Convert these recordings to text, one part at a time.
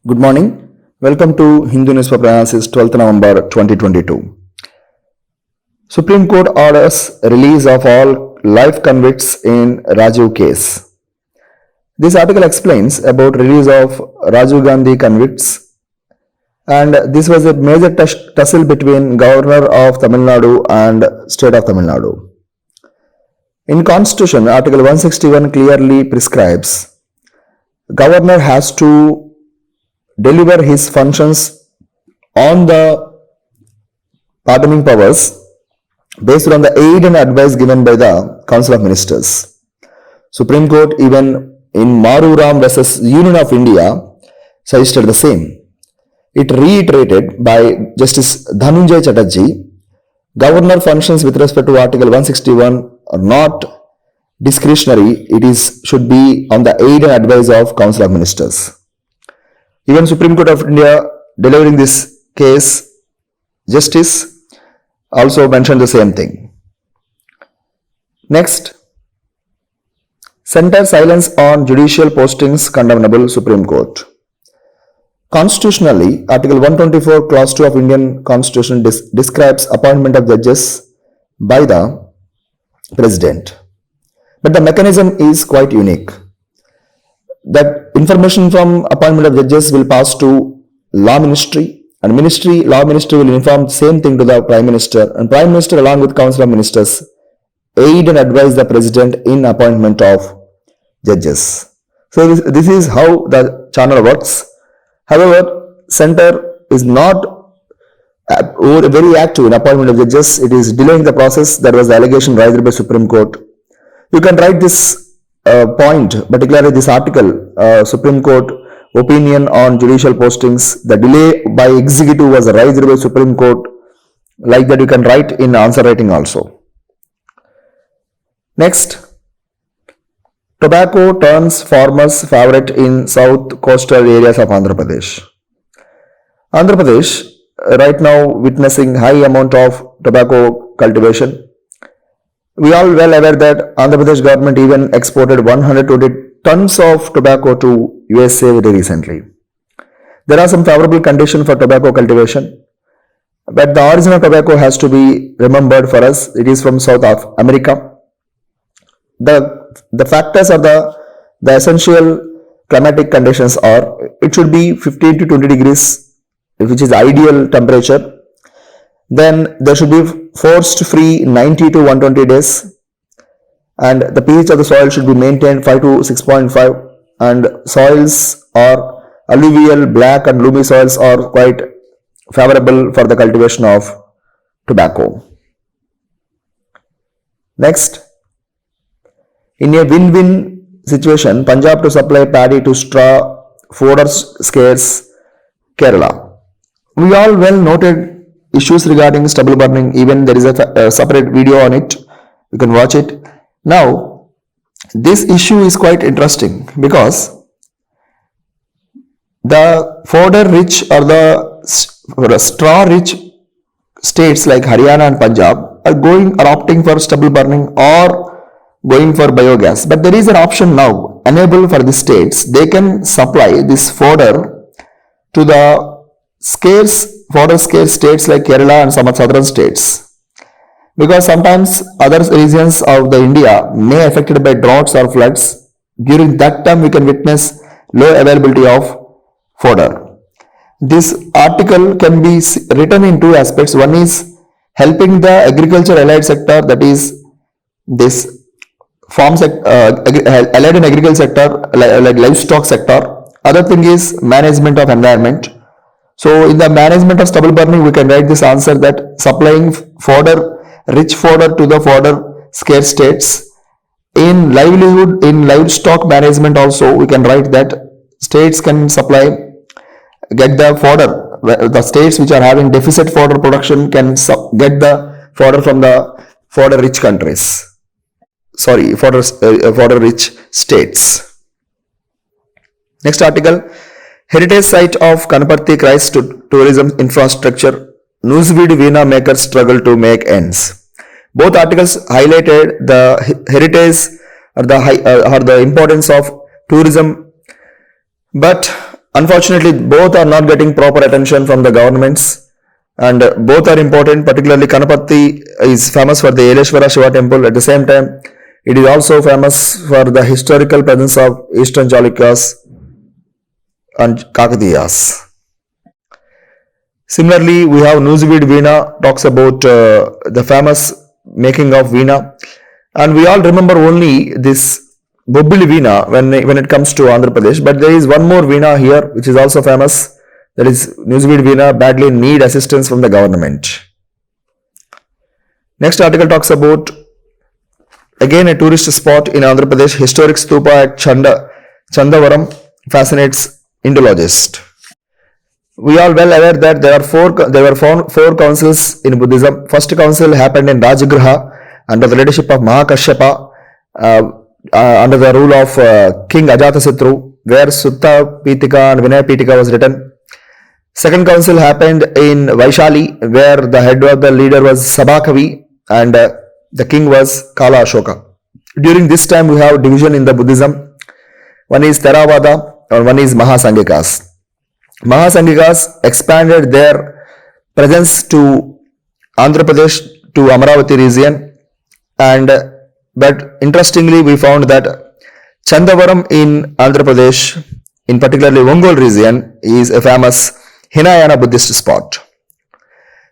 Good morning. Welcome to Hindu Newspaper Analysis 12th November 2022. Supreme Court orders release of all life convicts in Rajiv case. This article explains about release of Rajiv Gandhi convicts, and this was a major tussle between Governor of Tamil Nadu and State of Tamil Nadu. In Constitution, Article 161 clearly prescribes Governor has to deliver his functions on the pardoning powers based on the aid and advice given by the Council of Ministers. Supreme Court, even in Maruram versus Union of India, suggested the same. It reiterated by Justice Dhananjay Chatterjee, Governor functions with respect to Article 161 are not discretionary, should be on the aid and advice of Council of Ministers. Even Supreme Court of India delivering this case, Justice also mentioned the same thing. Next, center silence on judicial postings condemnable Supreme Court. Constitutionally, Article 124 Clause 2 of Indian Constitution describes appointment of judges by the President. But the mechanism is quite unique. That information from appointment of judges will pass to Law Ministry, and Law Ministry will inform the same thing to the Prime Minister, and Prime Minister along with Council of Ministers aid and advise the President in appointment of judges. So this is how the channel works. However, Center is not very active in appointment of judges. It is delaying the process. That was the allegation raised by Supreme Court. You can write this point, particularly this article, Supreme Court opinion on judicial postings, the delay by executive was raised by Supreme Court. Like that you can write in answer writing also. Next, tobacco turns farmers' favorite in south coastal areas of Andhra Pradesh. Andhra Pradesh right now witnessing high amount of tobacco cultivation. We are well aware that Andhra Pradesh government even exported 120 tons of tobacco to USA very recently. There are some favorable conditions for tobacco cultivation, but the origin of tobacco has to be remembered for us. It is from South America. The factors are the essential climatic conditions are it should be 15 to 20 degrees, which is ideal temperature. Then there should be forest-free 90 to 120 days, and the pH of the soil should be maintained 5 to 6.5, and soils are alluvial, black and loamy soils are quite favorable for the cultivation of tobacco. Next, in a win-win situation, Punjab to supply paddy to straw fodder-scarce Kerala. We all well noted issues regarding stubble burning. Even there is a separate video on it. You can watch it. Now, this issue is quite interesting because the fodder-rich or the straw-rich states like Haryana and Punjab are opting for stubble burning or going for biogas. But there is an option now enabled for the states. They can supply this fodder to the fodder-scarce states like Kerala and some southern states, because sometimes other regions of the India may affected by droughts or floods. During that time we can witness low availability of fodder. This article can be written in two aspects. One is helping the agriculture allied sector, that is this farm sector, allied and agriculture sector like livestock sector. Other thing is management of environment. So in the management of stubble burning, we can write this answer that supplying rich fodder to the fodder-scarce states. In livelihood, in livestock management also, we can write that states can get the fodder. The states which are having deficit fodder production can get the fodder from the fodder-rich countries. Fodder-rich states. Next article. Heritage site of Kanaparthi cries to tourism infrastructure. Newsweed Veena makers struggle to make ends. Both articles highlighted the heritage or the importance of tourism, but Unfortunately, both are not getting proper attention from the governments, and both are important. Particularly, Kanaparthi is famous for the Yeleshwara Shiva temple. At the same time, it is also famous for the historical presence of Eastern Chalukyas and Kakatiyas. Similarly, we have Newsweed Veena talks about the famous making of Veena, and we all remember only this Bobbili Veena when it comes to Andhra Pradesh, but there is one more Veena here which is also famous, that is Newsweed Veena badly need assistance from the government. Next article talks about again a tourist spot in Andhra Pradesh, historic stupa at Chandavaram fascinates Indologists. We are well aware that there were four councils in Buddhism. First council happened in Rajagriha under the leadership of Mahakashyapa, under the rule of King Ajatasatru, where Sutta Pitika and Vinaya Pitika was written. Second council happened in Vaishali, where the head of the leader was Sabhakavi and the king was Kala Ashoka. During this time, we have division in the Buddhism. One is Theravada and one is Mahasanghikas. Mahasanghikas expanded their presence to Andhra Pradesh, to Amaravati region, but interestingly we found that Chandavaram in Andhra Pradesh, in particularly Ongole region, is a famous Hinayana Buddhist spot.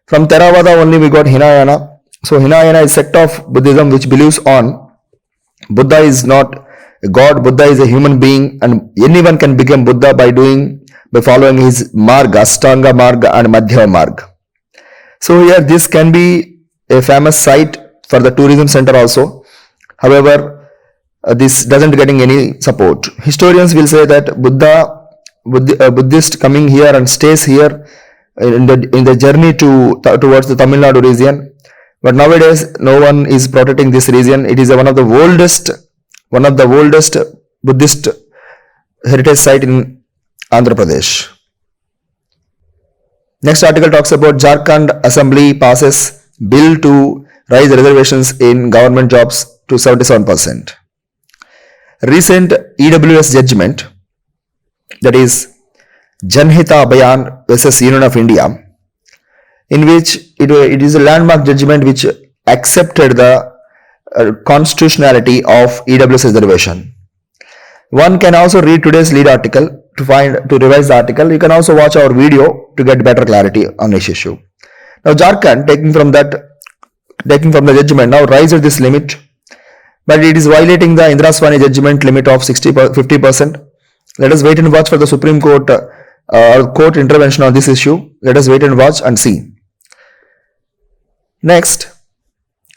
From Theravada only we got Hinayana. So Hinayana is a sect of Buddhism which believes on Buddha is not a god, Buddha is a human being, and anyone can become Buddha by following his marga, Ashtanga marga and Madhyama marga. So here this can be a famous site for the tourism center also. However, this doesn't getting any support. Historians will say that Buddhist coming here and stays here in the journey towards the Tamil Nadu region. But nowadays, no one is protecting this region. It is one of the oldest Buddhist heritage site in Andhra Pradesh. Next article talks about Jharkhand Assembly passes bill to raise reservations in government jobs to 77%. Recent EWS judgment, that is Janhita Abhayan versus Union of India, in which it is a landmark judgment which accepted the constitutionality of EWS reservation. One can also read today's lead article to revise the article. You can also watch our video to get better clarity on this issue. Now Jharkhand, taking from the judgment, now raises this limit, but it is violating the Indira Swani judgment limit of 50%. Let us wait and watch for the Supreme Court court intervention on this issue. Let us wait and watch and see. Next,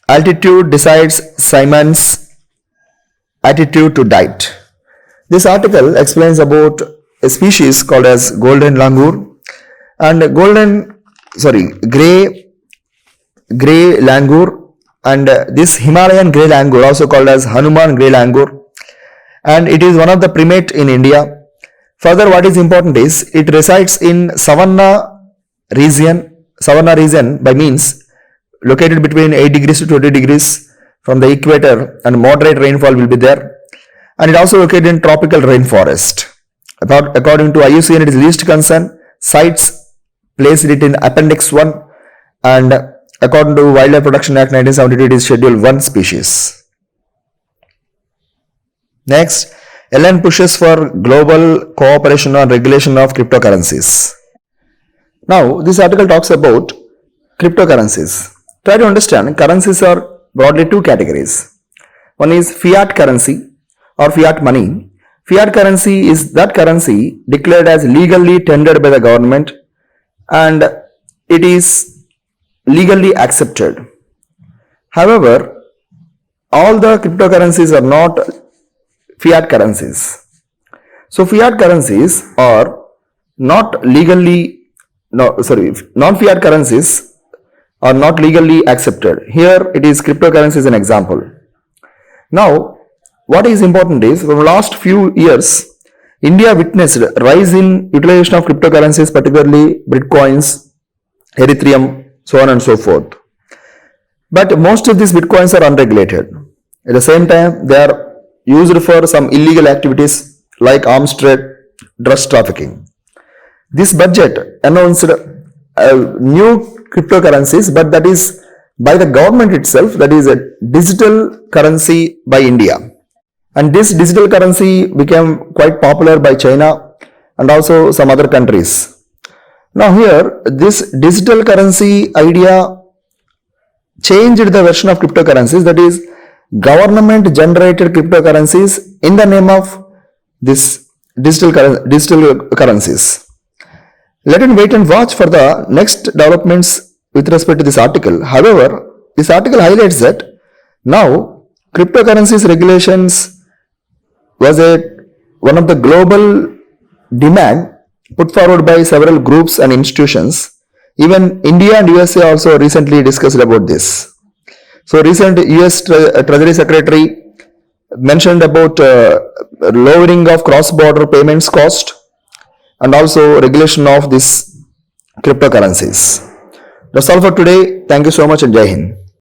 altitude decides Simon's attitude to diet. This article explains about a species called as golden langur and grey langur, and this Himalayan grey langur also called as Hanuman grey langur, and it is one of the primate in India. Further, what is important is it resides in savanna region by means located between 8 degrees to 20 degrees from the equator, and moderate rainfall will be there, and it also located in tropical rainforest. According to IUCN, it is least concern. CITES placed it in Appendix 1, and according to Wildlife Protection Act 1972, it is Schedule 1 species. Next, Yellen pushes for global cooperation on regulation of cryptocurrencies. Now, this article talks about cryptocurrencies. Try to understand, currencies are broadly two categories. One is fiat currency or fiat money. Fiat currency is that currency declared as legally tendered by the government and it is legally accepted. However, all the cryptocurrencies are not fiat currencies. So fiat currencies are non-fiat currencies are not legally accepted. Here it is cryptocurrency is an example. Now, what is important is from the last few years, India witnessed a rise in utilization of cryptocurrencies, particularly Bitcoins, Ethereum, so on and so forth. But most of these Bitcoins are unregulated. At the same time, they are used for some illegal activities like arms trade, drugs trafficking. This budget announced new cryptocurrencies, but that is by the government itself, that is a digital currency by India. And this digital currency became quite popular by China and also some other countries. Now here, this digital currency idea changed the version of cryptocurrencies, that is government generated cryptocurrencies in the name of this digital currencies. Let us wait and watch for the next developments with respect to this article. However, this article highlights that now cryptocurrencies regulations was one of the global demand put forward by several groups and institutions. Even India and USA also recently discussed about this. So recent US Treasury Secretary mentioned about lowering of cross-border payments cost and also regulation of this cryptocurrencies. That's all for today. Thank you so much and Jai Hind.